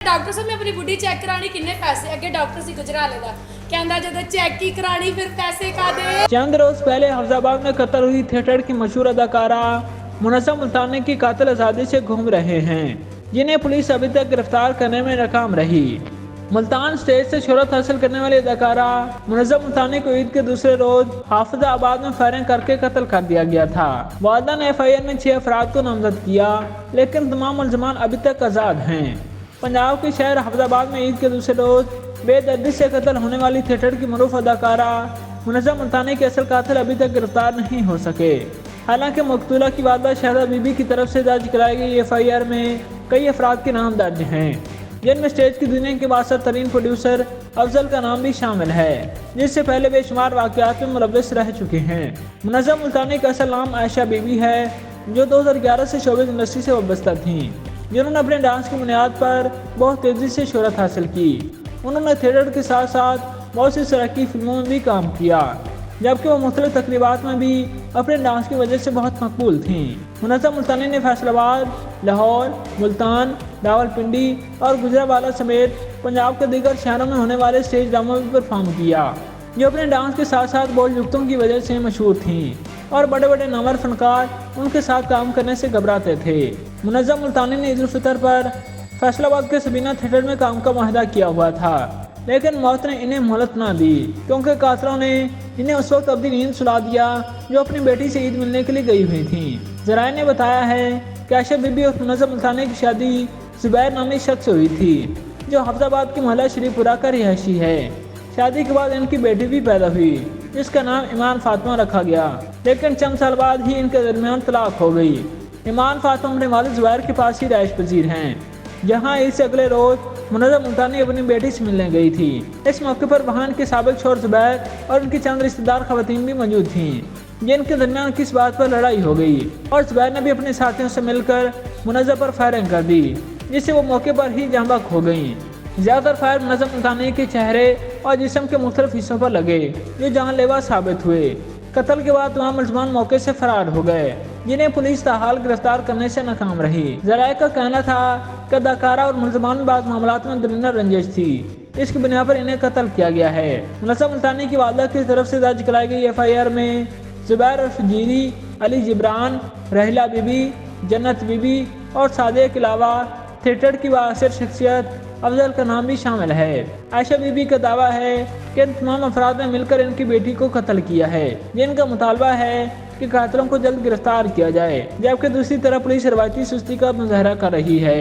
Doctor साहब मैं अपनी बुढ़ी चेक करानी किन्ने पैसे अगे डॉक्टर सी गुजराले दा कहंदा जदों चेक की करानी फिर पैसे का दे। चंद रोज पहले हफ्जाबाद में कत्ल हुई थिएटर की मशहूर अदाकारा मुनज़्ज़म मुल्तानी की कातिल आज़ादी से घूम रहे हैं, जिन्हें पुलिस अभी तक गिरफ्तार करने में नाकाम रही। मुल्तान स्टेज से शोहरत हासिल करने वाली अदाकारा मुनज़्ज़म मुल्तानी को ईद के दूसरे रोज हाफिजाबाद में फायरिंग करके कत्ल कर दिया गया था। वादा ने FIR में 6 अफराद को नामजद किया, लेकिन तमाम मुलज़मान अभी तक आज़ाद हैं। पंजाब के शहर हाफिजाबाद में ईद के दूसरे रोज बेदर्दी से कत्ल होने वाली थिएटर की मरूफ अदाकारा मुनज़्ज़म मुल्तानी के असल कातिल अभी तक गिरफ्तार नहीं हो सके। हालांकि मकतूला की वादा शहदा बीबी की तरफ से दर्ज कराई गई FIR में कई अफराद के नाम दर्ज हैं, जिनमें स्टेज की दुनिया के बासर तरीन प्रोड्यूसर अफजल का नाम भी शामिल है, जिससे पहले बेशुमार वाक़यात में मुलव्वस रह चुके हैं। मुनज़्ज़म मुल्तानी का असल नाम आयशा बीबी है, जो 2011 से शोबिज़ इंडस्ट्री से वाबस्ता थीं, जिन्होंने अपने डांस की बुनियाद पर बहुत तेज़ी से शोहरत हासिल की। उन्होंने थिएटर के साथ साथ बहुत सी सराकी फिल्मों में भी काम किया, जबकि वो मुख्तलिफ तकरीबात में भी अपने डांस की वजह से बहुत मकबूल थीं। मुनज़्ज़म मुल्तानी ने फैसलाबाद, लाहौर, मुल्तान, रावलपिंडी और गुजरांवाला समेत पंजाब के दीगर शहरों में होने वाले स्टेज ड्रामों में परफॉर्म किया, जो अपने डांस के साथ साथ बोल्ड जुगतों की वजह से मशहूर थीं और बड़े बड़े नामवर फनकार उनके साथ काम करने से घबराते थे। मुनज़्ज़म मुल्तानी ने ईद उल फितर पर फैसलाबाद के सबीना थिएटर में काम का मुआहदा किया हुआ था, लेकिन मौत ने इन्हें मोहलत ना दी, क्योंकि कातिलों ने इन्हें उस वक्त अपनी नींद सुला दिया जो अपनी बेटी से ईद मिलने के लिए गई हुई थी। ज़राए ने बताया है कि आयशा बीबी और मुनज़्ज़म मुल्तानी की शादी ज़ुबैर नामी शख्स से हुई थी, जो हाफिजाबाद के मोहल्ला शरीफपुरा का रिहायशी है। शादी के बाद इनकी बेटी भी पैदा हुई, जिसका नाम ईमान फातिमा रखा गया, लेकिन चंद साल बाद ही इनके दरमियान तलाक हो गई। ईमान फातिमा अपने वालिद ज़ुबैर के पास ही रिहाइश पजीर हैं, जहाँ ईद से अगले रोज मुनज़्ज़म मुल्तानी अपनी बेटी से मिलने गई थी। इस मौके पर वहाँ के साबिक शौहर ज़ुबैर और उनकी चंद रिश्तेदार ख़वातीन भी मौजूद थीं, जिनके दरमियान किस बात पर लड़ाई हो गई और ज़ुबैर ने भी अपने साथियों से मिलकर मुनज़्ज़म पर फायरिंग कर दी, जिससे वो मौके पर ही जाँ बहक हो गई। ज़्यादातर फायर मुनज़्ज़म मुल्तानी के चेहरे और जिस्म के मुख्तलिफ हिस्सों पर लगे, जो जानलेवा साबित हुए। कत्ल के बाद तमाम मुलज़मान मौके से फरार हो गए, जिन्हें पुलिस ताहाल गिरफ्तार करने से नाकाम रही। ज़राए का कहना था कि अदाकारा और मुलज़मान में बाद मामलात में दरीना रंजिश थी, इसकी बुनियाद पर इन्हें कत्ल किया गया है। मुनज़्ज़म मुल्तानी की वालदा की तरफ से दर्ज कराई गई FIR में ज़ुबैर और फजीरी, अली जिब्रान, रहीला बीबी, जन्नत बीबी और सादे के अलावा थिएटर की बाअसर शख्सियत अफजल का नाम भी शामिल है। आयशा बीबी का दावा है कि इन तमाम अफराद ने मिलकर इनकी बेटी को कत्ल किया है, जिनका मुतालबा है कि कातिलों को जल्द गिरफ्तार किया जाए, जबकि दूसरी तरफ पुलिस रवायती सुस्ती का मुजाहरा कर रही है।